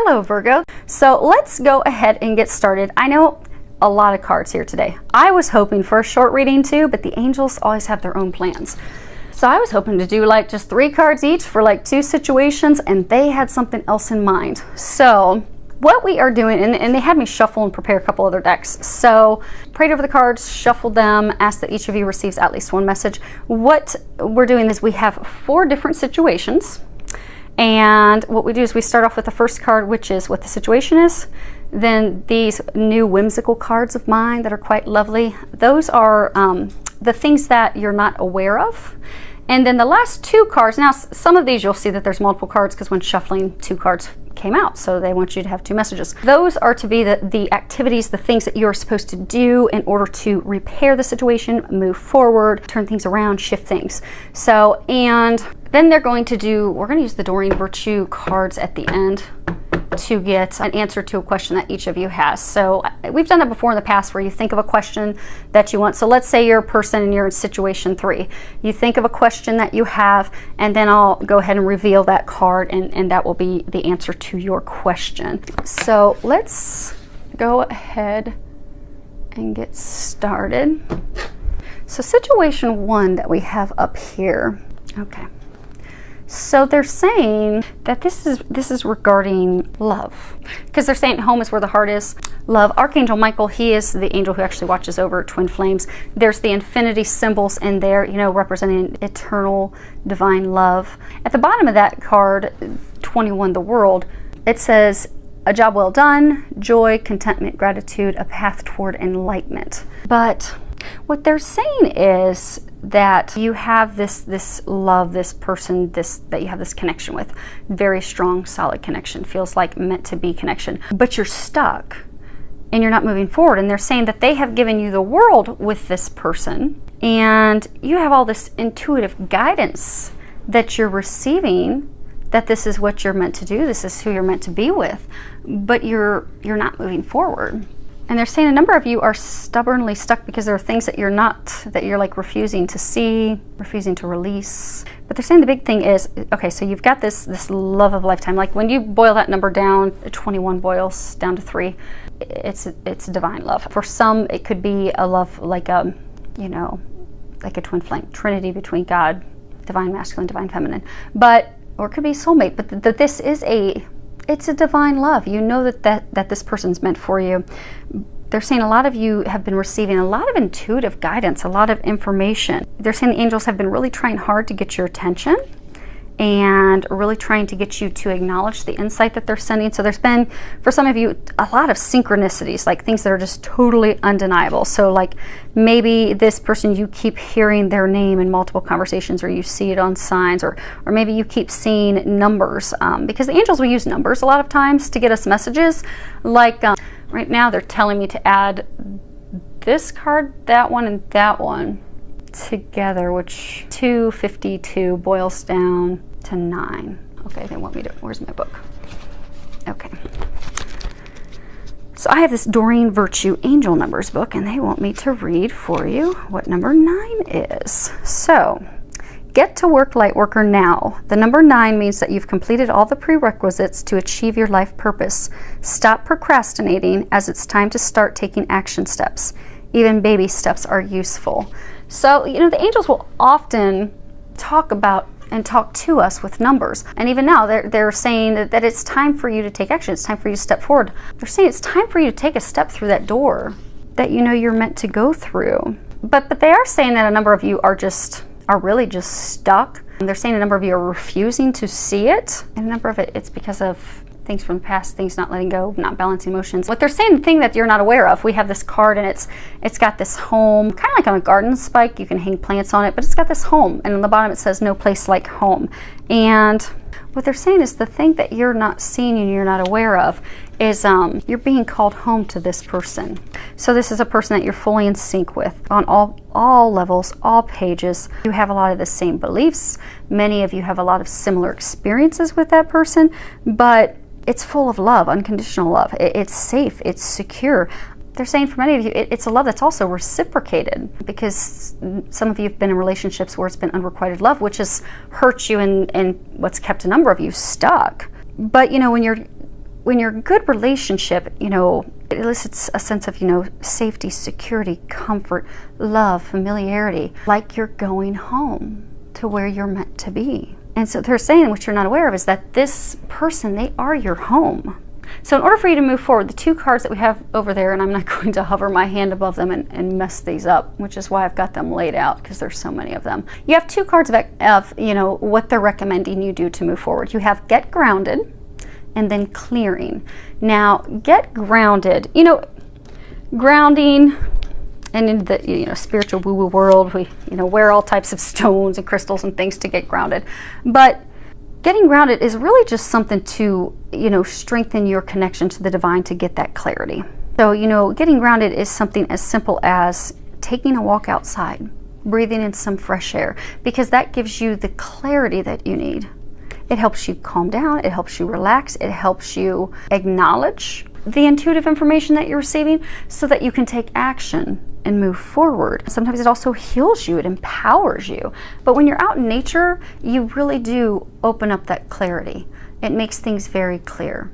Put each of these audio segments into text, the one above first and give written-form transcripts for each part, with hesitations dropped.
Hello Virgo. So let's go ahead and get started. I know a lot of cards here today. I was hoping for a short reading too, but the angels always have their own plans. So I was hoping to do like just 3 cards each for like 2 situations, and they had something else in mind. So what we are doing, and they had me shuffle and prepare a couple other decks. So prayed over the cards, shuffled them, asked that each of you receives at least 1 message. What we're doing is we have 4 different situations. And what we do is we start off with the first card, which is what the situation is. Then these new whimsical cards of mine that are quite lovely. Those are the things that you're not aware of. And then the last 2 cards, now some of these you'll see that there's multiple cards because when shuffling 2 cards came out, so they want you to have 2 messages. Those are to be the activities, the things that you're supposed to do in order to repair the situation, move forward, turn things around, shift things. So, and then they're going to do, we're going to use the Doreen Virtue cards at the end to get an answer to a question that each of you has. So we've done that before in the past where you think of a question that you want. So let's say you're a person and you're in situation 3. You think of a question that you have, and then I'll go ahead and reveal that card, and that will be the answer to your question. So let's go ahead and get started. So situation 1 that we have up here. Okay. So they're saying that this is regarding love, because they're saying home is where the heart is. Love. Archangel Michael, he is the angel who actually watches over twin flames. There's the infinity symbols in there, you know, representing eternal divine love. At the bottom of that card, 21, the world, it says, a job well done, joy, contentment, gratitude, a path toward enlightenment. But what they're saying is that you have this love, this person, that you have this connection with, very strong, solid connection, feels like meant to be connection, but you're stuck and you're not moving forward. And they're saying that they have given you the world with this person, and you have all this intuitive guidance that you're receiving, that this is what you're meant to do, this is who you're meant to be with, but you're not moving forward. And they're saying a number of you are stubbornly stuck because there are things that you're like refusing to see, refusing to release. But they're saying the big thing is, okay, so you've got this love of a lifetime. Like when you boil that number down, 21 boils down to 3, it's divine love. For some, it could be a love like a, you know, like a twin flame, trinity between God, divine masculine, divine feminine. Or it could be soulmate, but that this is it's a divine love. You know that this person's meant for you. They're saying a lot of you have been receiving a lot of intuitive guidance, a lot of information. They're saying the angels have been really trying hard to get your attention and really trying to get you to acknowledge the insight that they're sending. So there's been, for some of you, a lot of synchronicities, like things that are just totally undeniable. So like maybe this person, you keep hearing their name in multiple conversations, or you see it on signs, or maybe you keep seeing numbers, because the angels will use numbers a lot of times to get us messages. Like right now they're telling me to add this card, that one, and that one together, which 252 boils down to 9. Okay, they want me to, where's my book? Okay. So I have this Doreen Virtue Angel Numbers book, and they want me to read for you what number 9 is. So, get to work, light worker, now. The number 9 means that you've completed all the prerequisites to achieve your life purpose. Stop procrastinating, as it's time to start taking action steps. Even baby steps are useful. So, you know, the angels will often talk about and talk to us with numbers. And even now, they're saying that it's time for you to take action. It's time for you to step forward. They're saying it's time for you to take a step through that door that you know you're meant to go through. But they are saying that a number of you are really just stuck. And they're saying a number of you are refusing to see it. And a number of it's because of things from the past, things not letting go, not balancing emotions. What they're saying, the thing that you're not aware of, we have this card, and it's got this home, kind of like on a garden spike. You can hang plants on it, but it's got this home, and on the bottom it says no place like home. And what they're saying is the thing that you're not seeing and you're not aware of is you're being called home to this person. So this is a person that you're fully in sync with on all levels, all pages. You have a lot of the same beliefs. Many of you have a lot of similar experiences with that person, but it's full of love, unconditional love. It's safe, it's secure. They're saying for many of you, it's a love that's also reciprocated, because some of you have been in relationships where it's been unrequited love, which has hurt you and what's kept a number of you stuck. But you know, when you're when you're in a good relationship, you know, it elicits a sense of, you know, safety, security, comfort, love, familiarity, like you're going home to where you're meant to be. And so they're saying, what you're not aware of is that this person, they are your home. So in order for you to move forward, the two cards that we have over there, and I'm not going to hover my hand above them and mess these up, which is why I've got them laid out, because there's so many of them. You have two cards of, you know, what they're recommending you do to move forward. You have get grounded and then clearing. Now, get grounded, you know, grounding, and in the, you know, spiritual woo-woo world, we, you know, wear all types of stones and crystals and things to get grounded. But getting grounded is really just something to, you know, strengthen your connection to the divine, to get that clarity. So, you know, getting grounded is something as simple as taking a walk outside, breathing in some fresh air, because that gives you the clarity that you need. It helps you calm down, it helps you relax, it helps you acknowledge the intuitive information that you're receiving so that you can take action and move forward. Sometimes it also heals you, it empowers you. But when you're out in nature, you really do open up that clarity. It makes things very clear.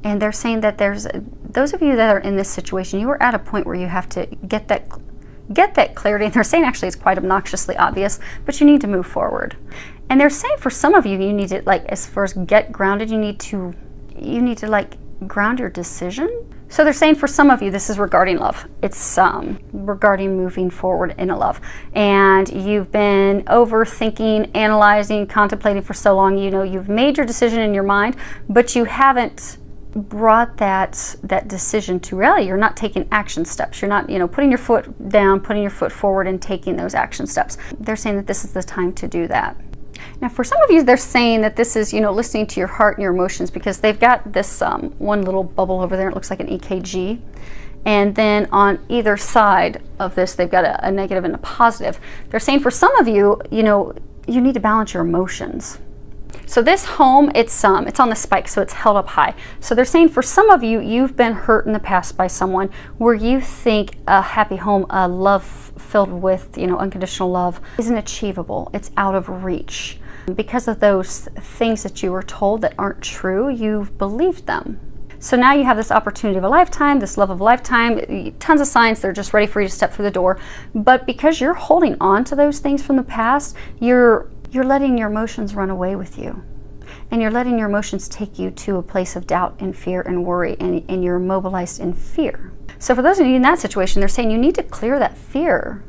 And they're saying that those of you that are in this situation, you are at a point where you have to get that clarity. And they're saying actually it's quite obnoxiously obvious, but you need to move forward. And they're saying for some of you, you need to, like, as far as get grounded, you need to like ground your decision. So they're saying for some of you, this is regarding love. It's regarding moving forward in a love. And you've been overthinking, analyzing, contemplating for so long. You know, you've made your decision in your mind, but you haven't brought that decision to reality. You're not taking action steps. You're not, you know, putting your foot down, putting your foot forward and taking those action steps. They're saying that this is the time to do that. Now, for some of you, they're saying that this is, you know, listening to your heart and your emotions, because they've got this one little bubble over there. It looks like an EKG. And then on either side of this, they've got a negative and a positive. They're saying for some of you, you know, you need to balance your emotions. So this home, it's on the spike, so it's held up high. So they're saying for some of you, you've been hurt in the past by someone where you think a happy home, a love filled with, you know, unconditional love isn't achievable. It's out of reach. Because of those things that you were told that aren't true, you've believed them. So now you have this opportunity of a lifetime, this love of a lifetime, tons of signs, they're just ready for you to step through the door. But because you're holding on to those things from the past, you're letting your emotions run away with you. And you're letting your emotions take you to a place of doubt and fear and worry, and you're immobilized in fear. So for those of you in that situation, they're saying you need to clear that fear.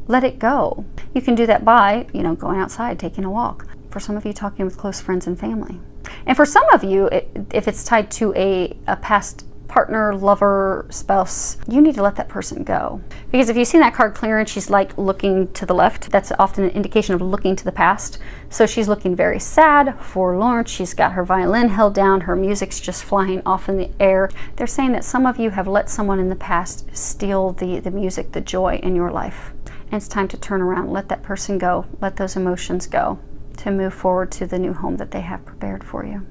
Let it go. You can do that by, you know, going outside, taking a walk. For some of you, talking with close friends and family. And for some of you, if it's tied to a past partner, lover, spouse, you need to let that person go. Because if you see that card clear and she's like looking to the left, that's often an indication of looking to the past. So she's looking very sad, forlorn, she's got her violin held down, her music's just flying off in the air. They're saying that some of you have let someone in the past steal the music, the joy in your life. And it's time to turn around, let that person go, let those emotions go, to move forward to the new home that they have prepared for you.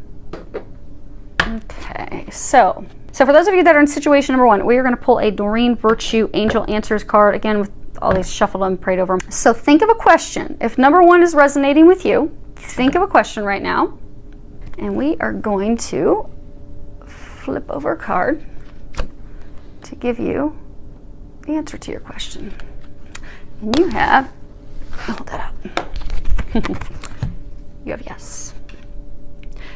Okay, so for those of you that are in situation number one, we are going to pull a Doreen Virtue Angel Answers card, again with all these shuffled and prayed over. So think of a question. If number one is resonating with you, think of a question right now. And we are going to flip over a card to give you the answer to your question. And you have, hold that up. You have yes.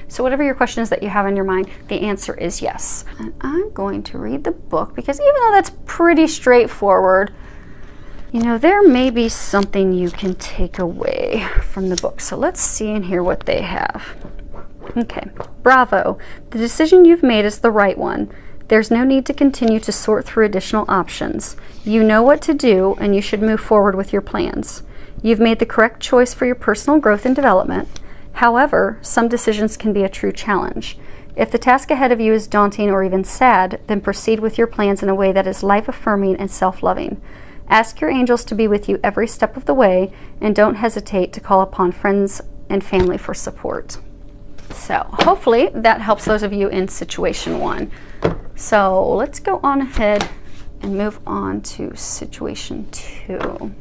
So whatever your question is that you have in your mind, the answer is yes. And I'm going to read the book, because even though that's pretty straightforward, you know, there may be something you can take away from the book. So let's see and hear what they have. Okay, bravo. The decision you've made is the right one. There's no need to continue to sort through additional options. You know what to do, and you should move forward with your plans. You've made the correct choice for your personal growth and development. However, some decisions can be a true challenge. If the task ahead of you is daunting or even sad, then proceed with your plans in a way that is life-affirming and self-loving. Ask your angels to be with you every step of the way, and don't hesitate to call upon friends and family for support. So hopefully that helps those of you in situation one. So let's go on ahead and move on to situation two.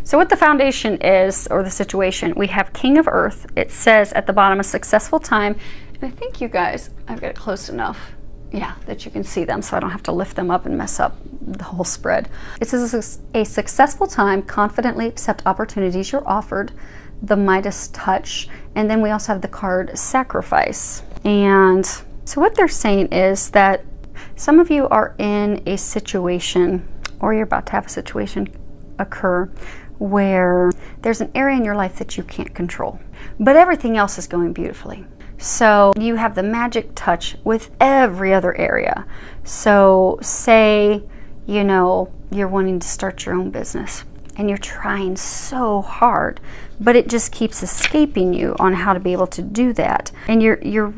So what the foundation is, or the situation, we have King of Earth. It says at the bottom, a successful time I think you guys, I've got it close enough, yeah, that you can see them so I don't have to lift them up and mess up the whole spread. It says a successful time, confidently accept opportunities you're offered, the Midas touch, and then we also have the card sacrifice. And so what they're saying is that some of you are in a situation, or you're about to have a situation occur, where there's an area in your life that you can't control, but everything else is going beautifully. So you have the magic touch with every other area. So say, you know, you're wanting to start your own business and you're trying so hard, but it just keeps escaping you on how to be able to do that. And you're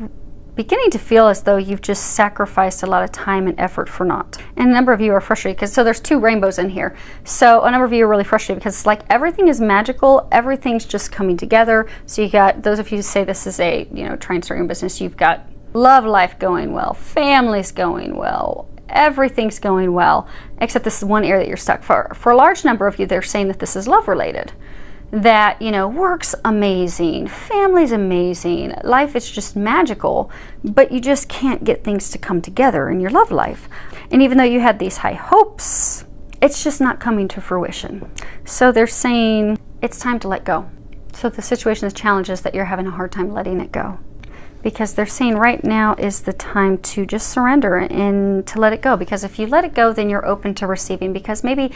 beginning to feel as though you've just sacrificed a lot of time and effort for naught. And a number of you are frustrated because, so there's two rainbows in here. So a number of you are really frustrated because it's like everything is magical, everything's just coming together. So you got those of you who say this is a, you know, trying to start your own business, you've got love life going well, family's going well, everything's going well, except this is one area that you're stuck for. For a large number of you, they're saying that this is love related. That, you know, work's amazing, family's amazing, life is just magical, but you just can't get things to come together in your love life. And even though you had these high hopes, it's just not coming to fruition. So they're saying it's time to let go. So the situation, the challenge is that you're having a hard time letting it go. Because they're saying right now is the time to just surrender and to let it go. Because if you let it go, then you're open to receiving. Because maybe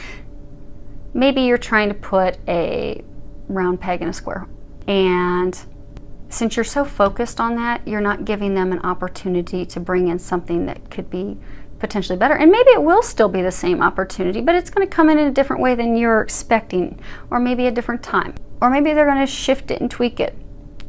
you're trying to put a round peg in a square, and since you're so focused on that, you're not giving them an opportunity to bring in something that could be potentially better. And maybe it will still be the same opportunity, but it's going to come in a different way than you're expecting, or maybe a different time, or maybe they're going to shift it and tweak it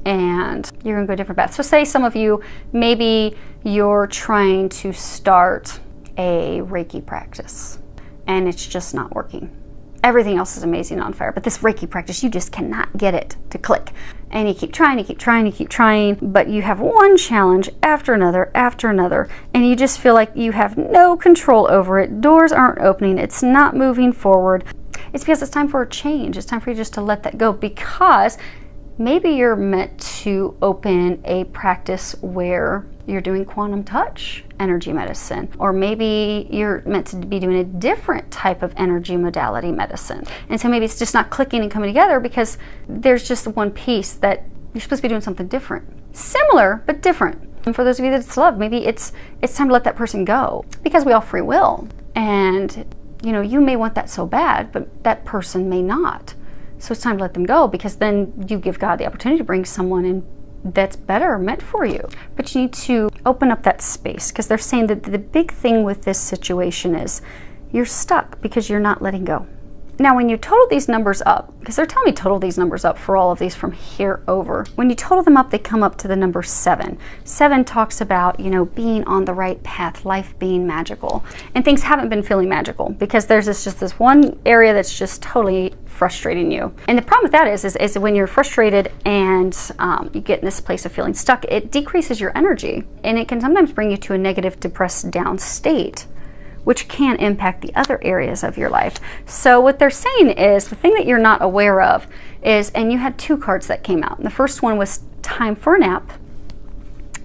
and you're going to go a different path. So say some of you, maybe you're trying to start a Reiki practice and it's just not working. Everything else is amazing on fire, but this Reiki practice, you just cannot get it to click. And you keep trying, you keep trying, you keep trying, but you have one challenge after another, and you just feel like you have no control over it. Doors aren't opening, it's not moving forward. It's because it's time for a change. It's time for you just to let that go, because maybe you're meant to open a practice where you're doing quantum touch energy medicine, or maybe you're meant to be doing a different type of energy modality medicine. And so maybe it's just not clicking and coming together because there's just one piece that you're supposed to be doing something different. Similar, but different. And for those of you that it's love, maybe it's time to let that person go, because we all free will. And you know, you may want that so bad, but that person may not. So it's time to let them go, because then you give God the opportunity to bring someone in that's better meant for you. But you need to open up that space, because they're saying that the big thing with this situation is you're stuck because you're not letting go. Now, when you total these numbers up, because they're telling me total these numbers up for all of these from here over, when you total them up, they come up to the number 7. 7 talks about, you know, being on the right path, life being magical. And things haven't been feeling magical because there's just this one area that's just totally frustrating you. And the problem with that is when you're frustrated and you get in this place of feeling stuck, it decreases your energy, and it can sometimes bring you to a negative, depressed down state, which can impact the other areas of your life. So what they're saying is, the thing that you're not aware of is, and you had 2 cards that came out. And the first one was time for a nap,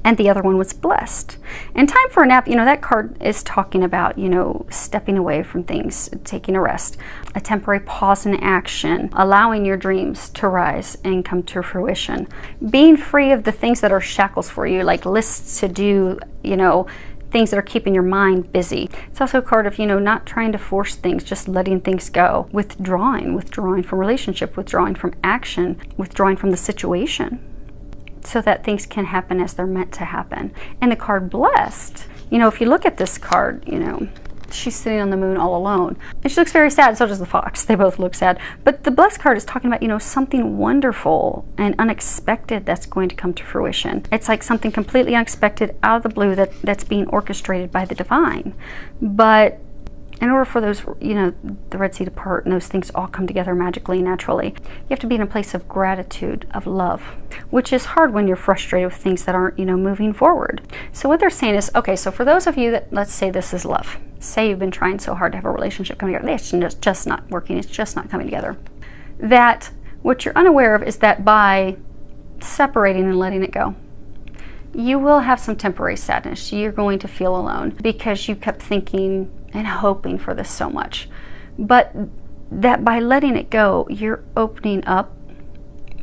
and the other one was blessed. And time for a nap, you know, that card is talking about, you know, stepping away from things, taking a rest, a temporary pause in action, allowing your dreams to rise and come to fruition, being free of the things that are shackles for you, like lists to do, you know, things that are keeping your mind busy. It's also a card of, you know, not trying to force things, just letting things go, withdrawing from relationship, withdrawing from action, withdrawing from the situation, so that things can happen as they're meant to happen. And the card blessed, you know, if you look at this card, you know, she's sitting on the moon all alone, and she looks very sad. So does the fox. They both look sad. But the blessed card is talking about, you know, something wonderful and unexpected that's going to come to fruition. It's like something completely unexpected out of the blue that's being orchestrated by the divine. But in order for those, you know, the Red Sea to part and those things all come together magically, naturally, you have to be in a place of gratitude, of love, which is hard when you're frustrated with things that aren't, you know, moving forward. So what they're saying is, okay, so for those of you that, let's say this is love. Say you've been trying so hard to have a relationship come together. It's just not working. It's just not coming together. That what you're unaware of is that by separating and letting it go, you will have some temporary sadness. You're going to feel alone because you kept thinking and hoping for this so much. But that by letting it go, you're opening up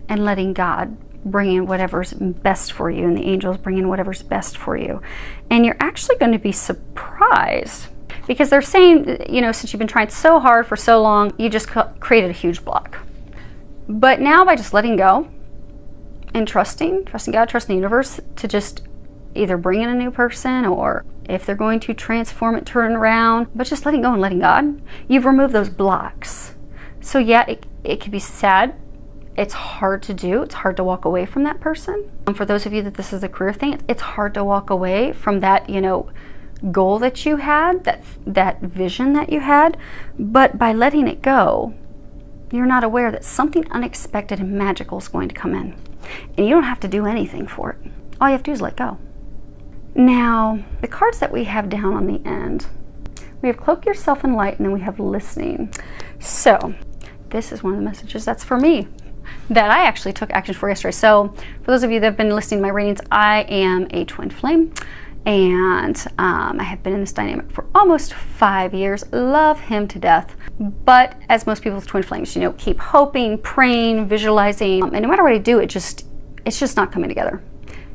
and letting God bring in whatever's best for you, and the angels bring in whatever's best for you. And you're actually going to be surprised, because they're saying, you know, since you've been trying so hard for so long, you just created a huge block. But now by just letting go and trusting God, trusting the universe to just either bring in a new person, or if they're going to transform it, turn around, but just letting go and letting God, you've removed those blocks. So yeah, it can be sad. It's hard to do. It's hard to walk away from that person. For those of you that this is a career thing, it's hard to walk away from that, you know, goal that you had, that vision that you had. But by letting it go, you're not aware that something unexpected and magical is going to come in. And you don't have to do anything for it. All you have to do is let go. Now, the cards that we have down on the end, we have cloak yourself in light, and then we have listening. So this is one of the messages that's for me, that I actually took action for yesterday. So for those of you that have been listening to my readings, I am a twin flame, and I have been in this dynamic for almost 5 years. Love him to death. But as most people with twin flames, you know, keep hoping, praying, visualizing, and no matter what I do, it's just not coming together.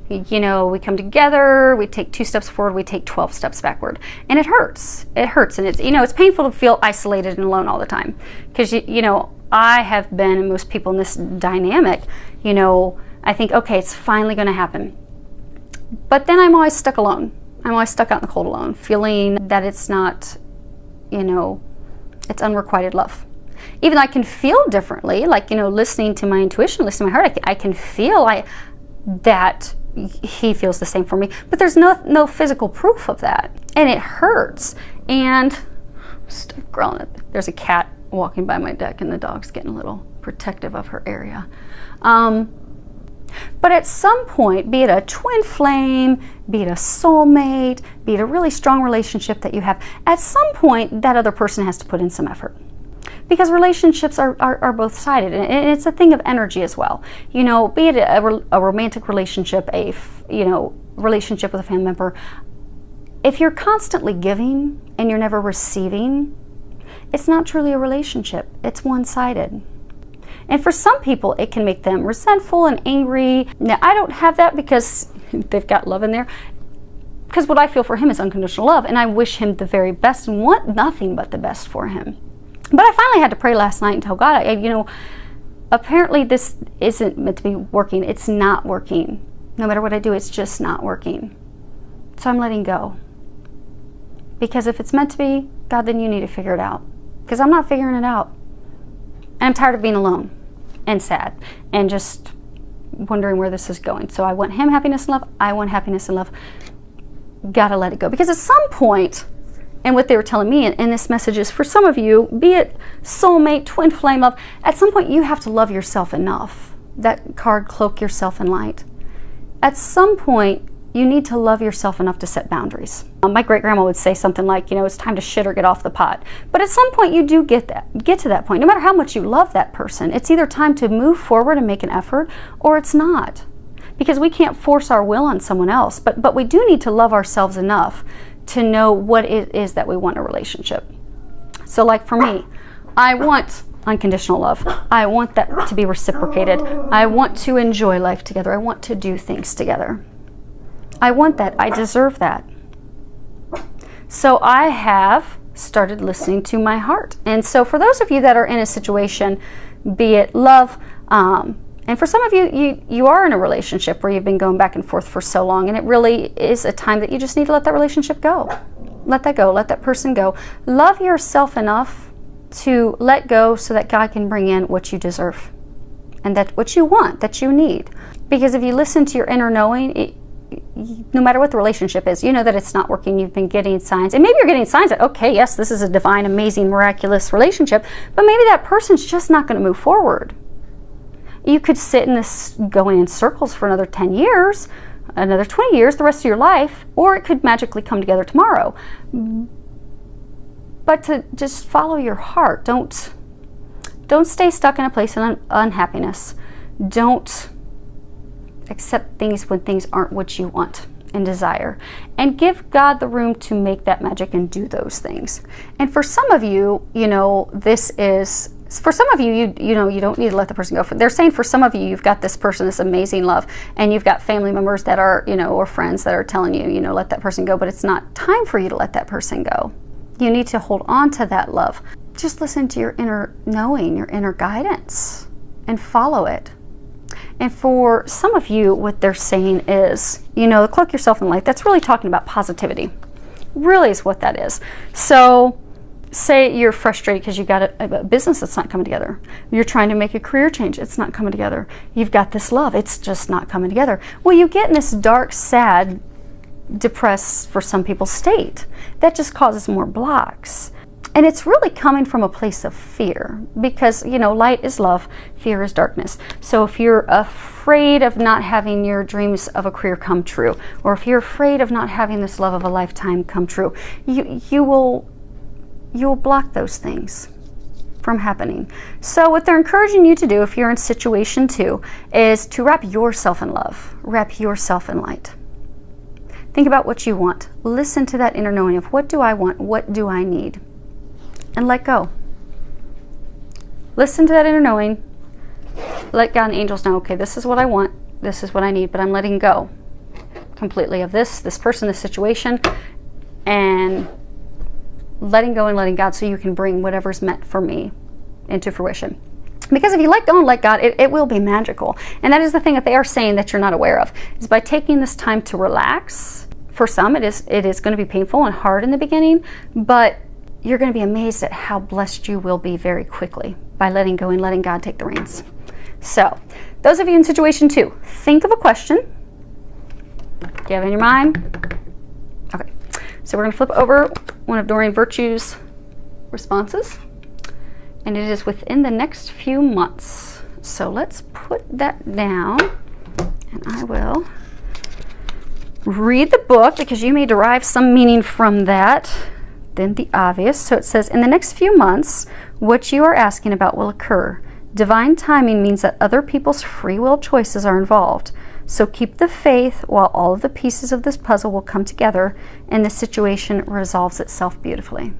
You know, we come together, we take 2 steps forward, we take 12 steps backward, and it hurts. It hurts, and it's, you know, it's painful to feel isolated and alone all the time, because you know, I have been, and most people in this dynamic, you know, I think, okay, it's finally going to happen. But then I'm always stuck alone. I'm always stuck out in the cold alone, feeling that it's not, you know, it's unrequited love. Even though I can feel differently, like, you know, listening to my intuition, listening to my heart, I can feel that he feels the same for me. But there's no physical proof of that. And it hurts. And stop growling. There's a cat walking by my deck, and the dog's getting a little protective of her area. But at some point, be it a twin flame, be it a soulmate, be it a really strong relationship that you have, at some point that other person has to put in some effort. Because relationships are both-sided, and it's a thing of energy as well. You know, be it a romantic relationship, you know, relationship with a family member. If you're constantly giving and you're never receiving, it's not truly a relationship. It's one-sided. And for some people, it can make them resentful and angry. Now, I don't have that because they've got love in there. Because what I feel for him is unconditional love, and I wish him the very best and want nothing but the best for him. But I finally had to pray last night and tell God, you know, apparently this isn't meant to be working. It's not working. No matter what I do, it's just not working. So I'm letting go. Because if it's meant to be, God, then you need to figure it out. Because I'm not figuring it out. And I'm tired of being alone and sad and just wondering where this is going. So I want him happiness and love. I want happiness and love. Gotta let it go. Because at some point, and what they were telling me in this message is, for some of you, be it soulmate, twin flame love, at some point you have to love yourself enough. That card, cloak yourself in light. At some point, you need to love yourself enough to set boundaries. My great-grandma would say something like, you know, it's time to shit or get off the pot. But at some point, you do get to that point. No matter how much you love that person, it's either time to move forward and make an effort, or it's not. Because we can't force our will on someone else. But we do need to love ourselves enough to know what it is that we want in a relationship. So like for me, I want unconditional love. I want that to be reciprocated. I want to enjoy life together. I want to do things together. I want that. I deserve that. So I have started listening to my heart. And so for those of you that are in a situation, be it love, and for some of you, you are in a relationship where you've been going back and forth for so long, and it really is a time that you just need to let that relationship go. Let that go. Let that person go. Love yourself enough to let go so that God can bring in what you deserve and that what you want, that you need. Because if you listen to your inner knowing, no matter what the relationship is, you know that it's not working. You've been getting signs, and maybe you're getting signs that, okay, yes, this is a divine, amazing, miraculous relationship, but maybe that person's just not going to move forward. You could sit in this going in circles for another 10 years, another 20 years, the rest of your life, or it could magically come together tomorrow. But to just follow your heart. Don't stay stuck in a place of unhappiness. Don't accept things when things aren't what you want and desire, and give God the room to make that magic and do those things. And for some of you, you know, this is, for some of you, you know, you don't need to let the person go. They're saying for some of you, you've got this person, this amazing love, and you've got family members that are, you know, or friends that are telling you, you know, let that person go, but it's not time for you to let that person go. You need to hold on to that love. Just listen to your inner knowing, your inner guidance, and follow it. And for some of you, what they're saying is, you know, cloak yourself in light. That's really talking about positivity. Really is what that is. So say you're frustrated because you got a business that's not coming together. You're trying to make a career change. It's not coming together. You've got this love. It's just not coming together. Well, you get in this dark, sad, depressed, for some people, state. That just causes more blocks. And it's really coming from a place of fear because, you know, light is love, fear is darkness. So if you're afraid of not having your dreams of a career come true, or if you're afraid of not having this love of a lifetime come true, you will block those things from happening. So what they're encouraging you to do, if you're in situation 2, is to wrap yourself in love, wrap yourself in light. Think about what you want. Listen to that inner knowing of what do I want, what do I need? And let go. Listen to that inner knowing. Let God and angels know, okay, this is what I want, this is what I need, but I'm letting go completely of this person, this situation, and letting go and letting God, so you can bring whatever's meant for me into fruition. Because if you let go and let God, it will be magical. And that is the thing that they are saying that you're not aware of, is by taking this time to relax. For some, it is going to be painful and hard in the beginning, but you're going to be amazed at how blessed you will be very quickly by letting go and letting God take the reins. So, those of you in situation 2, think of a question. Do you have it in your mind? Okay. So we're going to flip over one of Doreen Virtue's responses. And it is within the next few months. So let's put that down. And I will read the book because you may derive some meaning from that. Then the obvious. So it says, in the next few months, what you are asking about will occur. Divine timing means that other people's free will choices are involved. So keep the faith while all of the pieces of this puzzle will come together and the situation resolves itself beautifully.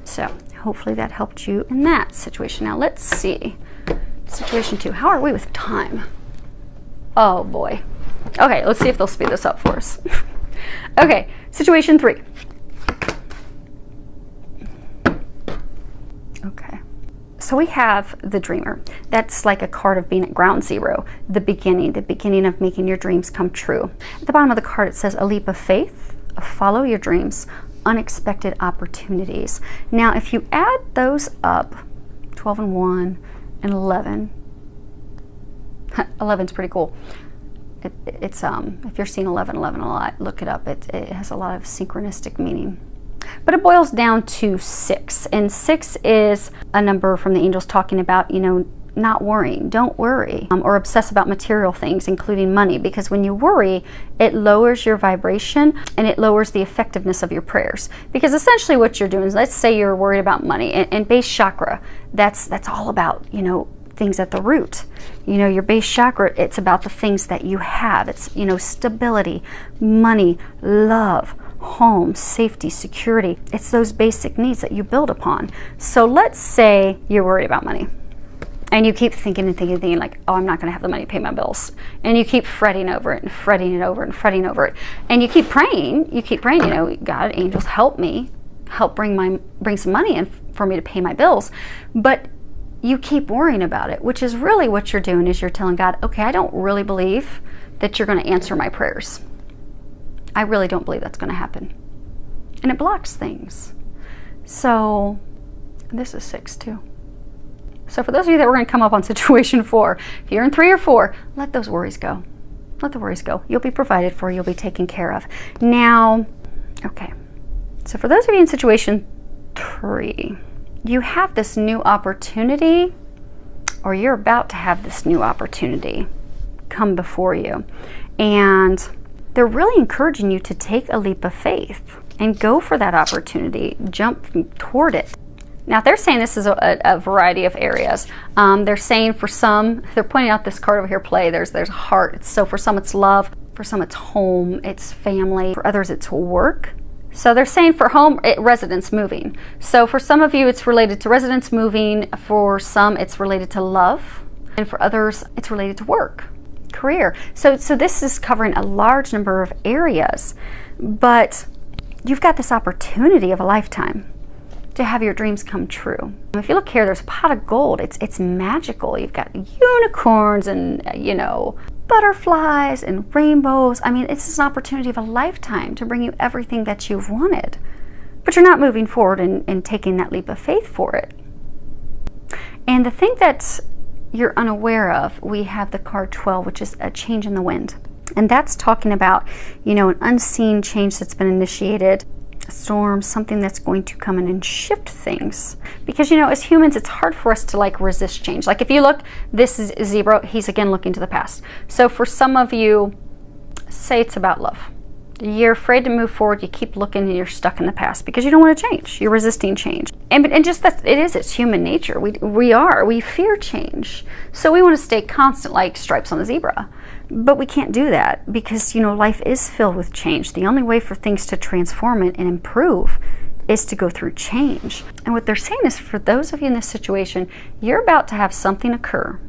So hopefully that helped you in that situation. Now let's see. Situation 2. How are we with time? Oh boy. Okay, let's see if they'll speed this up for us. Okay, situation 3. Okay, so we have the dreamer. That's like a card of being at ground zero, the beginning of making your dreams come true. At the bottom of the card it says a leap of faith, follow your dreams, unexpected opportunities. Now if you add those up, 12 and 1 and 11, 11's pretty cool. It's if you're seeing 11 a lot, look it up. It has a lot of synchronistic meaning. But it boils down to 6, and 6 is a number from the angels talking about, you know, not worrying. Don't worry or obsess about material things, including money, because when you worry, it lowers your vibration and it lowers the effectiveness of your prayers. Because essentially what you're doing is, let's say you're worried about money, and base chakra, that's all about, you know, things at the root. You know, your base chakra, it's about the things that you have. It's, you know, stability, money, love, home, safety, security. It's those basic needs that you build upon. So let's say you're worried about money and you keep thinking like, oh, I'm not going to have the money to pay my bills. And you keep fretting over it and fretting it over and fretting over it. And you keep praying, you know, God, angels, help me, help bring some money in for me to pay my bills. But you keep worrying about it, which is really what you're doing, is you're telling God, okay, I don't really believe that you're going to answer my prayers. I really don't believe that's going to happen. And it blocks things. So this is 6 too. So for those of you that were going to come up on situation 4, if you're in 3 or 4, let those worries go. Let the worries go. You'll be provided for, you'll be taken care of. Now, okay. So for those of you in situation 3, you have this new opportunity, or you're about to have this new opportunity come before you. And they're really encouraging you to take a leap of faith and go for that opportunity, jump toward it. Now they're saying this is a variety of areas. They're saying for some, they're pointing out this card over here, play. There's a heart. So for some it's love, for some it's home, it's family, for others it's work. So they're saying for home, residence moving. So for some of you it's related to residence moving, for some it's related to love, and for others it's related to work, career. So this is covering a large number of areas, but you've got this opportunity of a lifetime to have your dreams come true. If you look here, there's a pot of gold. It's magical. You've got unicorns and, you know, butterflies and rainbows. I mean, it's an opportunity of a lifetime to bring you everything that you've wanted. But you're not moving forward and taking that leap of faith for it. And the thing that you're unaware of, we have the card 12, which is a change in the wind. And that's talking about, you know, an unseen change that's been initiated, a storm, something that's going to come in and shift things. Because, you know, as humans, it's hard for us to like resist change. Like if you look, this is Zebra, he's again looking to the past. So for some of you, say it's about love. You're afraid to move forward, you keep looking and you're stuck in the past because you don't want to change. You're resisting change. And just that, it's human nature. We fear change. So we want to stay constant like stripes on the zebra. But we can't do that because, you know, life is filled with change. The only way for things to transform it and improve is to go through change. And what they're saying is for those of you in this situation, you're about to have something occur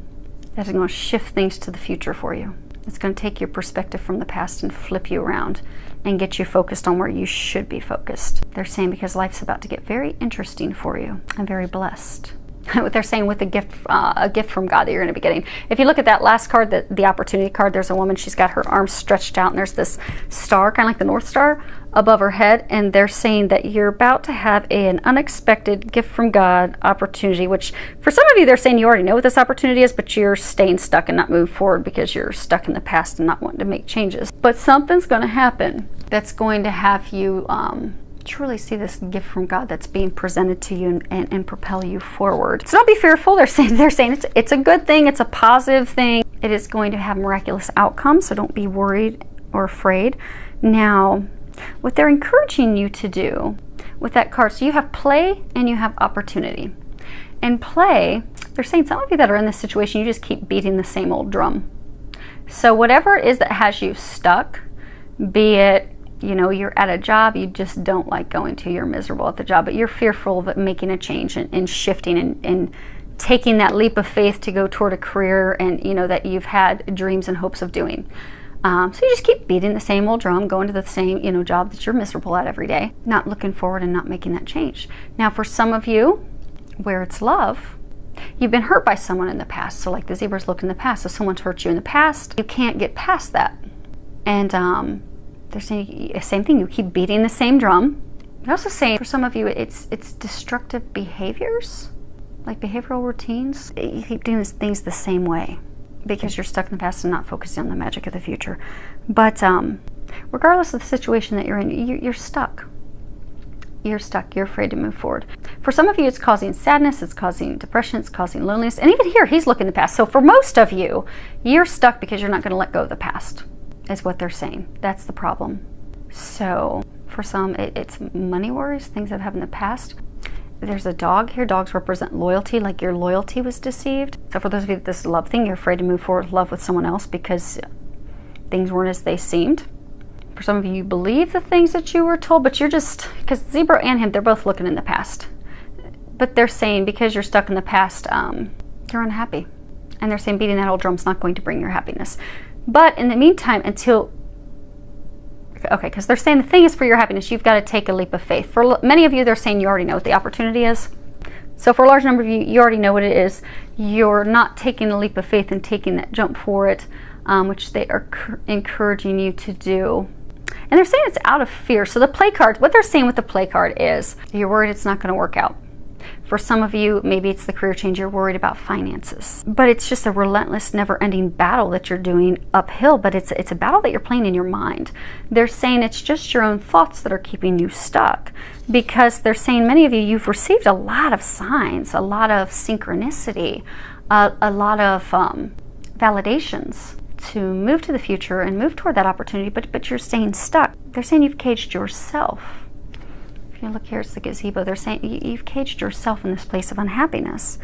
that is going to shift things to the future for you. It's going to take your perspective from the past and flip you around and get you focused on where you should be focused. They're saying because life's about to get very interesting for you and very blessed. What they're saying with a gift from God that you're going to be getting. If you look at that last card, the opportunity card, there's a woman, she's got her arms stretched out and there's this star, kind of like the North Star, above her head. And they're saying that you're about to have an unexpected gift from God opportunity, which for some of you, they're saying you already know what this opportunity is, but you're staying stuck and not moving forward because you're stuck in the past and not wanting to make changes. But something's going to happen that's going to have you truly see this gift from God that's being presented to you and propel you forward. So don't be fearful. They're saying it's a good thing. It's a positive thing. It is going to have miraculous outcomes. So don't be worried or afraid. Now, what they're encouraging you to do with that card, so you have play and you have opportunity. And play, they're saying some of you that are in this situation, you just keep beating the same old drum. So whatever it is that has you stuck, be it, you know, you're at a job you just don't like going to, you're miserable at the job, but you're fearful of making a change and shifting and taking that leap of faith to go toward a career and, you know, that you've had dreams and hopes of doing. So you just keep beating the same old drum, going to the same, you know, job that you're miserable at every day, not looking forward and not making that change. Now, for some of you, where it's love, you've been hurt by someone in the past. So like the zebras look in the past, so someone's hurt you in the past, you can't get past that. And they're saying the same thing, you keep beating the same drum. They're also saying for some of you it's destructive behaviors, like behavioral routines. You keep doing things the same way because you're stuck in the past and not focusing on the magic of the future. But regardless of the situation that you're in, you're stuck. You're stuck, you're afraid to move forward. For some of you, it's causing sadness, it's causing depression, it's causing loneliness. And even here, he's looking at the past. So for most of you, you're stuck because you're not going to let go of the past, is what they're saying. That's the problem. So for some, it's money worries, things that have happened in the past. There's a dog here. Dogs represent loyalty, like your loyalty was deceived. So for those of you that this love thing, you're afraid to move forward with love with someone else because things weren't as they seemed. For some of you, you believe the things that you were told, but you're just, because Zebra and him, they're both looking in the past. But they're saying because you're stuck in the past, you're unhappy. And they're saying beating that old drum's not going to bring your happiness. But in the meantime, until, okay, because they're saying the thing is for your happiness, you've got to take a leap of faith. For many of you, they're saying you already know what the opportunity is. So for a large number of you, you already know what it is. You're not taking a leap of faith and taking that jump for it, which they are encouraging you to do. And they're saying it's out of fear. So the play card, what they're saying with the play card is you're worried it's not going to work out. For some of you, maybe it's the career change, you're worried about finances. But it's just a relentless, never-ending battle that you're doing uphill, but it's a battle that you're playing in your mind. They're saying it's just your own thoughts that are keeping you stuck, because they're saying many of you, you've received a lot of signs, a lot of synchronicity, a lot of validations to move to the future and move toward that opportunity, but you're staying stuck. They're saying you've caged yourself. If you look here, it's the gazebo. They're saying you've caged yourself in this place of unhappiness.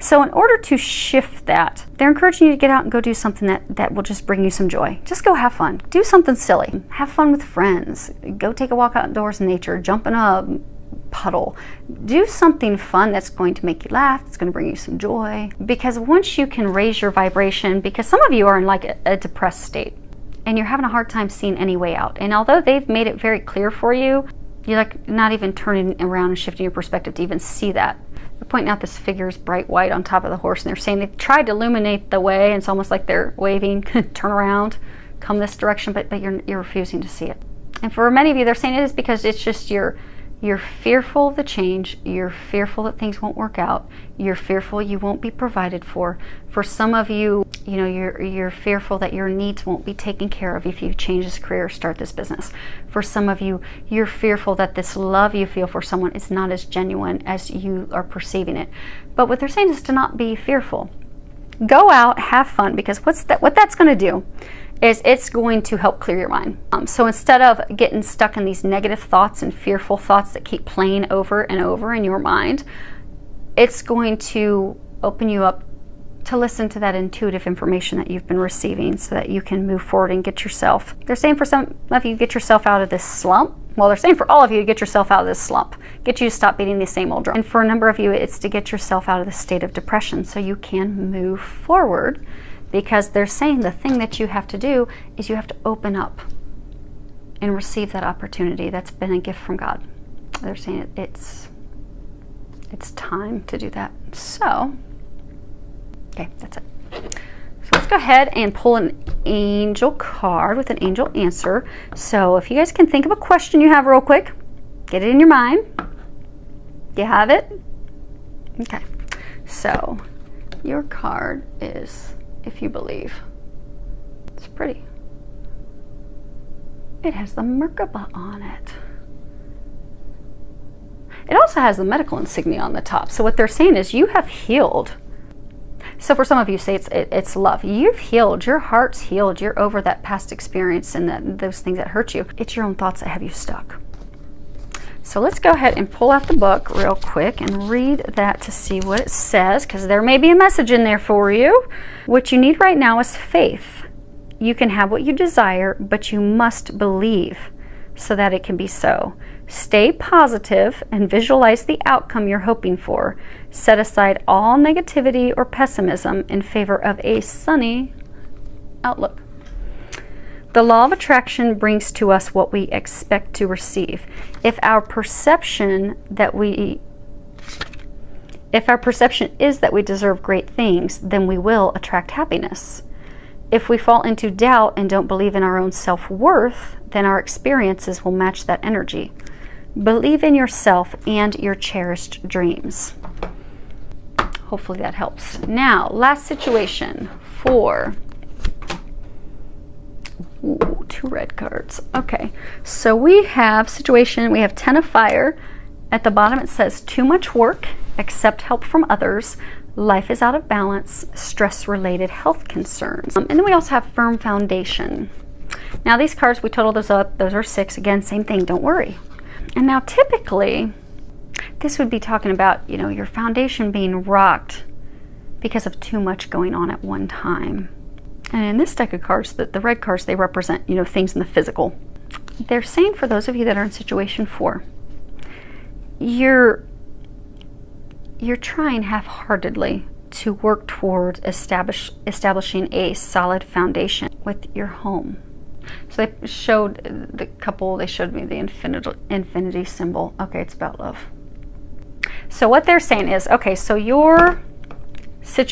So in order to shift that, they're encouraging you to get out and go do something that will just bring you some joy. Just go have fun. Do something silly. Have fun with friends. Go take a walk outdoors in nature. Jump in a puddle. Do something fun that's going to make you laugh. It's going to bring you some joy. Because once you can raise your vibration, because some of you are in like a depressed state and you're having a hard time seeing any way out. And although they've made it very clear for you, you're like not even turning around and shifting your perspective to even see that. They're pointing out this figure is bright white on top of the horse, and they're saying they've tried to illuminate the way, and it's almost like they're waving, turn around, come this direction, but you're refusing to see it. And for many of you, they're saying it is because it's just you're fearful of the change, you're fearful that things won't work out, you're fearful you won't be provided for. For some of you, you know, you're fearful that your needs won't be taken care of if you change this career or start this business. For some of you, you're fearful that this love you feel for someone is not as genuine as you are perceiving it. But what they're saying is to not be fearful. Go out, have fun, because what that's going to do is it's going to help clear your mind. So instead of getting stuck in these negative thoughts and fearful thoughts that keep playing over and over in your mind, it's going to open you up to listen to that intuitive information that you've been receiving so that you can move forward and get yourself. They're saying for some of you, get yourself out of this slump. Well, they're saying for all of you to get yourself out of this slump. Get you to stop beating the same old drum. And for a number of you, it's to get yourself out of the state of depression so you can move forward. Because they're saying the thing that you have to do is you have to open up and receive that opportunity that's been a gift from God. They're saying it's time to do that. So, okay, that's it. So let's go ahead and pull an angel card with an angel answer. So if you guys can think of a question you have real quick, get it in your mind. Do you have it? Okay. So your card is, if you believe. It's pretty. It has the Merkaba on it. It also has the medical insignia on the top. So what they're saying is you have healed. So for some of you, say it's love. You've healed. Your heart's healed. You're over that past experience and those things that hurt you. It's your own thoughts that have you stuck. So let's go ahead and pull out the book real quick and read that to see what it says, because there may be a message in there for you. What you need right now is faith. You can have what you desire, but you must believe so that it can be so. Stay positive and visualize the outcome you're hoping for. Set aside all negativity or pessimism in favor of a sunny outlook. The law of attraction brings to us what we expect to receive. If our perception is that we deserve great things, then we will attract happiness. If we fall into doubt and don't believe in our own self-worth, then our experiences will match that energy. Believe in yourself and your cherished dreams. Hopefully that helps. Now, last situation for... Ooh, 2 red cards. Okay, so we have situation, we have 10 of fire. At the bottom it says too much work, accept help from others, life is out of balance, stress-related health concerns. And then we also have firm foundation. Now these cards, we totaled those up, those are 6. Again, same thing, don't worry. And now typically, this would be talking about, you know, your foundation being rocked because of too much going on at one time. And in this deck of cards, the red cards, they represent, you know, things in the physical. They're saying for those of you that are in situation 4, you're trying half-heartedly to work toward establishing a solid foundation with your home. So they showed the couple, they showed me the infinity symbol. Okay, it's about love. So what they're saying is, okay, so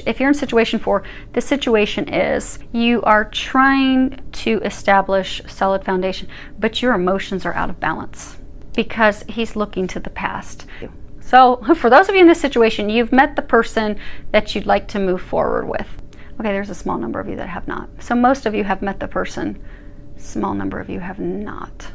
if you're in situation 4, the situation is you are trying to establish solid foundation, but your emotions are out of balance because he's looking to the past. So for those of you in this situation, you've met the person that you'd like to move forward with. Okay, there's a small number of you that have not. So most of you have met the person. Small number of you have not,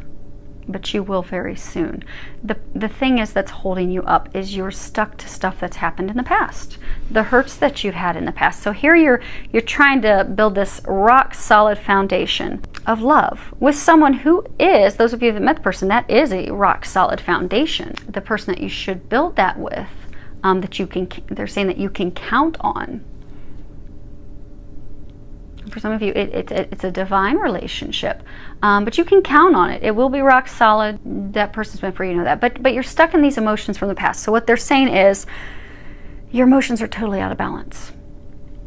but you will very soon. The thing is that's holding you up is you're stuck to stuff that's happened in the past, the hurts that you've had in the past. So here you're trying to build this rock solid foundation of love with someone who is, those of you that met the person, that is a rock solid foundation. The person that you should build that with, that you can, they're saying that you can count on. For some of you, it's a divine relationship, but you can count on it. It will be rock solid. That person's meant for you, know that. But you're stuck in these emotions from the past. So what they're saying is your emotions are totally out of balance.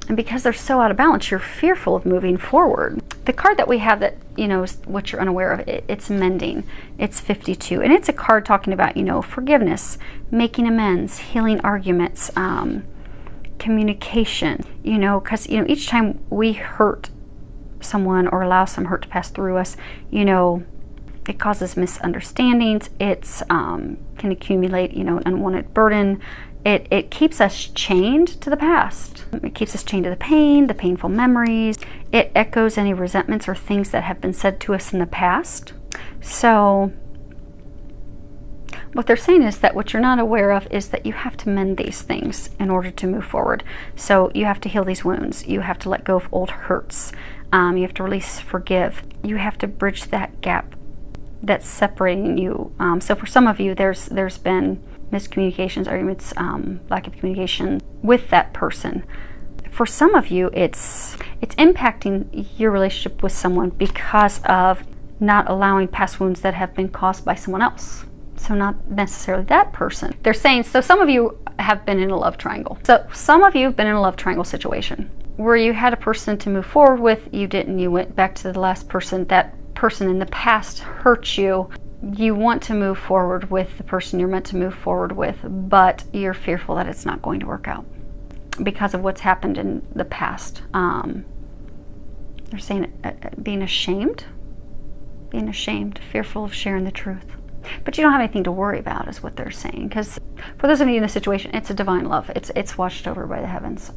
And because they're so out of balance, you're fearful of moving forward. The card that we have that, you know, is what you're unaware of, it's Mending. It's 52. And it's a card talking about, you know, forgiveness, making amends, healing arguments, communication, you know, because, you know, each time we hurt someone or allow some hurt to pass through us, you know, it causes misunderstandings. It's can accumulate, you know, an unwanted burden. It keeps us chained to the past. It keeps us chained to the pain, the painful memories. It echoes any resentments or things that have been said to us in the past. So what they're saying is that what you're not aware of is that you have to mend these things in order to move forward. So you have to heal these wounds. You have to let go of old hurts. You have to release, forgive. You have to bridge that gap that's separating you. So for some of you, there's been miscommunications, arguments, lack of communication with that person. For some of you, it's impacting your relationship with someone because of not allowing past wounds that have been caused by someone else. So not necessarily that person. They're saying, so some of you have been in a love triangle. So some of you have been in a love triangle situation where you had a person to move forward with, you didn't, you went back to the last person. That person in the past hurt you. You want to move forward with the person you're meant to move forward with, but you're fearful that it's not going to work out because of what's happened in the past. They're saying being ashamed, fearful of sharing the truth. But you don't have anything to worry about is what they're saying, because for those of you in this situation, it's a divine love. It's watched over by the heavens.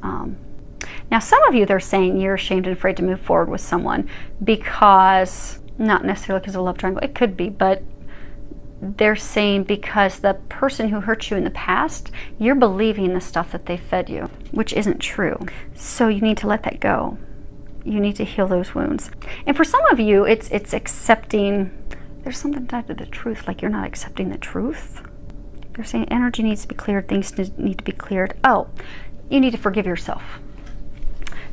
Now some of you, they're saying you're ashamed and afraid to move forward with someone because, not necessarily because of a love triangle, it could be, but they're saying because the person who hurt you in the past, you're believing the stuff that they fed you, which isn't true. So you need to let that go. You need to heal those wounds. And for some of you, it's accepting. There's something tied to the truth, like you're not accepting the truth. They're saying energy needs to be cleared, things need to be cleared. Oh, you need to forgive yourself.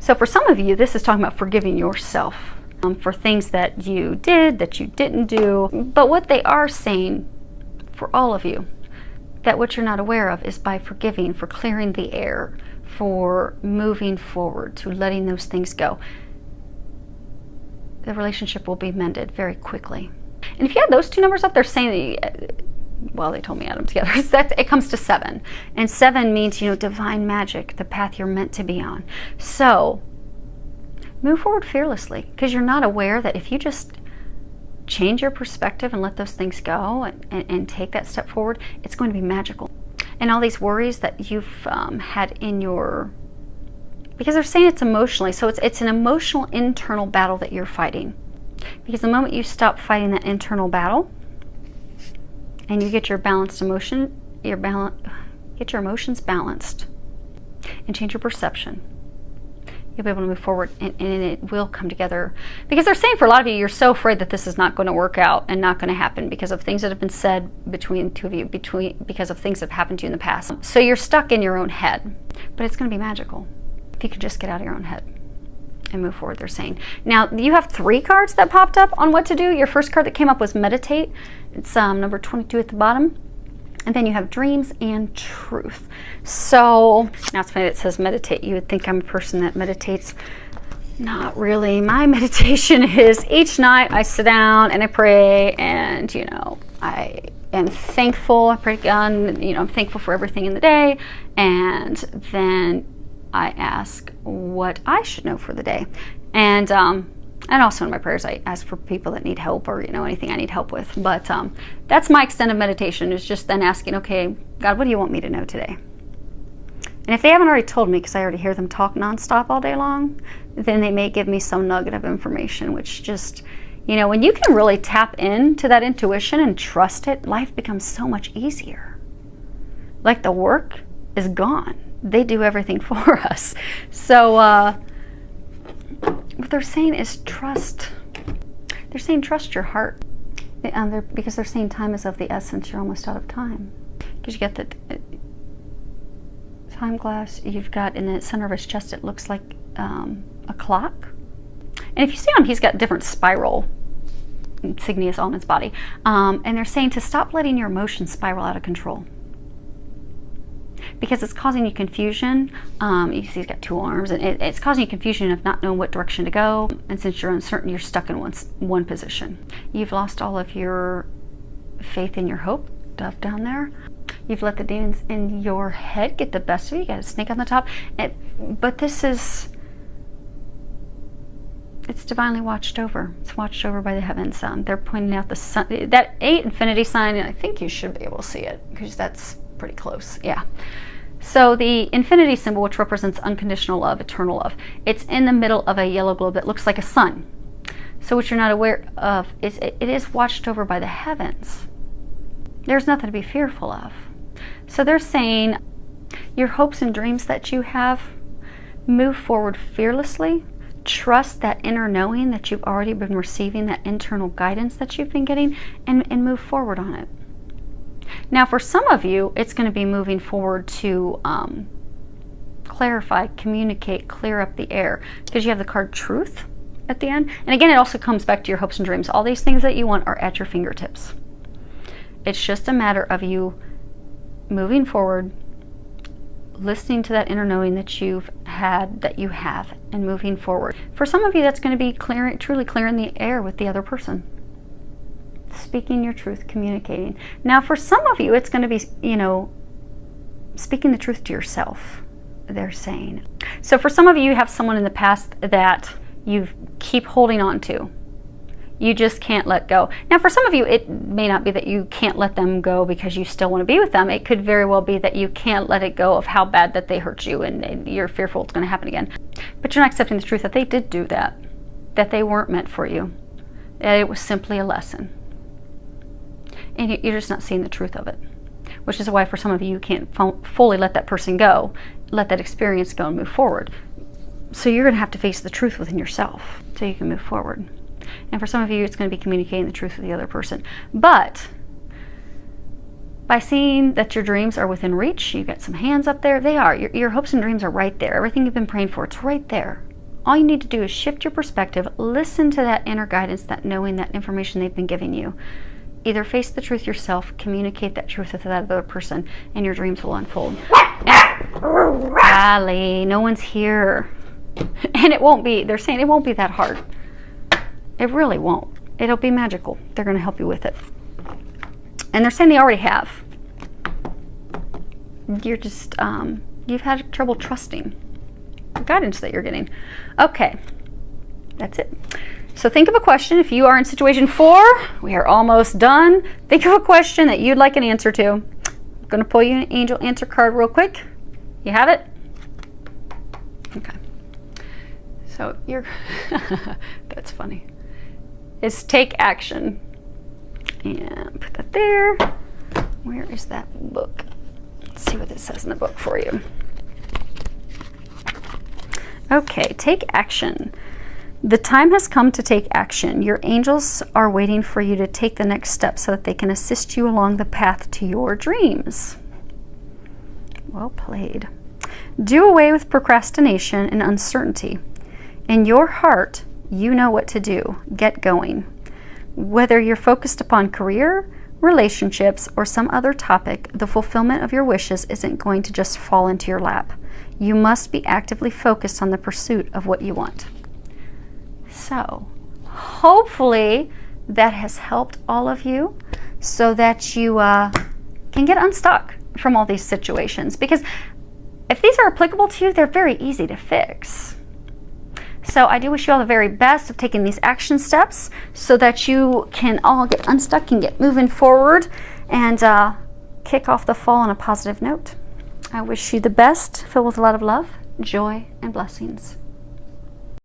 So for some of you, this is talking about forgiving yourself for things that you did, that you didn't do. But what they are saying for all of you, that what you're not aware of is by forgiving, for clearing the air, for moving forward, to letting those things go, the relationship will be mended very quickly. And if you add those two numbers up, they're saying, well, they told me add them together. It comes to 7. And 7 means, you know, divine magic, the path you're meant to be on. So move forward fearlessly, because you're not aware that if you just change your perspective and let those things go and take that step forward, it's going to be magical. And all these worries that you've had in your, because they're saying it's emotionally, so it's an emotional internal battle that you're fighting. Because the moment you stop fighting that internal battle and you get your balanced emotion, get your emotions balanced and change your perception, you'll be able to move forward and it will come together. Because they're saying for a lot of you, you're so afraid that this is not going to work out and not going to happen because of things that have been said between the two of you, because of things that have happened to you in the past. So you're stuck in your own head, but it's going to be magical if you can just get out of your own head and move forward, they're saying. Now, you have 3 cards that popped up on what to do. Your first card that came up was meditate. It's number 22 at the bottom. And then you have dreams and truth. So, now it's funny that it says meditate. You would think I'm a person that meditates. Not really. My meditation is each night I sit down and I pray, and, you know, I am thankful. I pray to God, you know, I'm thankful for everything in the day. And then I ask what I should know for the day. And also in my prayers, I ask for people that need help, or, you know, anything I need help with. But that's my extent of meditation, is just then asking, okay, God, what do you want me to know today? And if they haven't already told me, because I already hear them talk nonstop all day long, then they may give me some nugget of information, which just, you know, when you can really tap into that intuition and trust it, life becomes so much easier. Like the work is gone. They do everything for us. So what they're saying is trust They're saying trust your heart. Because they're saying time is of the essence. You're almost out of time. Because you got the time glass. You've got in the center of his chest, it looks like a clock. And if you see him, he's got different spiral insignias on his body. And they're saying to stop letting your emotions spiral out of control. Because it's causing you confusion. You see he's got 2 arms, and it's causing you confusion of not knowing what direction to go. And since you're uncertain, you're stuck in one position. You've lost all of your faith and your hope, dove down there. You've let the demons in your head get the best of you. You got a snake on the top. But this is, it's divinely watched over. It's watched over by the heavens. They're pointing out the sun, that 8 infinity sign, and I think you should be able to see it because that's pretty close. Yeah. So the infinity symbol, which represents unconditional love, eternal love, it's in the middle of a yellow globe that looks like a sun. So what you're not aware of is it is watched over by the heavens. There's nothing to be fearful of. So they're saying your hopes and dreams that you have, move forward fearlessly. Trust that inner knowing that you've already been receiving, that internal guidance that you've been getting, and move forward on it. Now, for some of you, it's going to be moving forward to clarify, communicate, clear up the air, because you have the card Truth at the end. And again, it also comes back to your hopes and dreams. All these things that you want are at your fingertips. It's just a matter of you moving forward, listening to that inner knowing that you've had, that you have, and moving forward. For some of you, that's going to be clearing, truly clearing the air with the other person. Speaking your truth, communicating. Now, for some of you, it's going to be, you know, speaking the truth to yourself, they're saying. So for some of you, you have someone in the past that you keep holding on to. You just can't let go. Now, for some of you, it may not be that you can't let them go because you still want to be with them. It could very well be that you can't let it go of how bad that they hurt you, and you're fearful it's going to happen again. But you're not accepting the truth that they did do that they weren't meant for you, that it was simply a lesson. And you're just not seeing the truth of it, which is why for some of you, you can't fully let that person go, let that experience go and move forward. So you're going to have to face the truth within yourself so you can move forward. And for some of you, it's going to be communicating the truth with the other person. But by seeing that your dreams are within reach, you've got some hands up there, they are. Your hopes and dreams are right there. Everything you've been praying for, it's right there. All you need to do is shift your perspective, listen to that inner guidance, that knowing, that information they've been giving you. Either face the truth yourself, communicate that truth with that other person, and your dreams will unfold. Allie, no one's here. And it won't be, they're saying it won't be that hard. It really won't. It'll be magical. They're going to help you with it. And they're saying they already have. You're just, you've had trouble trusting the guidance that you're getting. Okay, that's it. So think of a question. If you are in situation 4, we are almost done. Think of a question that you'd like an answer to. I'm going to pull you an angel answer card real quick. You have it? Okay. So you're, that's funny. It's take action. And put that there. Where is that book? Let's see what it says in the book for you. Okay, take action. The time has come to take action. Your angels are waiting for you to take the next step so that they can assist you along the path to your dreams. Well played. Do away with procrastination and uncertainty. In your heart, you know what to do. Get going. Whether you're focused upon career, relationships, or some other topic, the fulfillment of your wishes isn't going to just fall into your lap. You must be actively focused on the pursuit of what you want. So, hopefully that has helped all of you so that you can get unstuck from all these situations. Because if these are applicable to you, they're very easy to fix. So I do wish you all the very best of taking these action steps so that you can all get unstuck and get moving forward and kick off the fall on a positive note. I wish you the best, filled with a lot of love, joy, and blessings.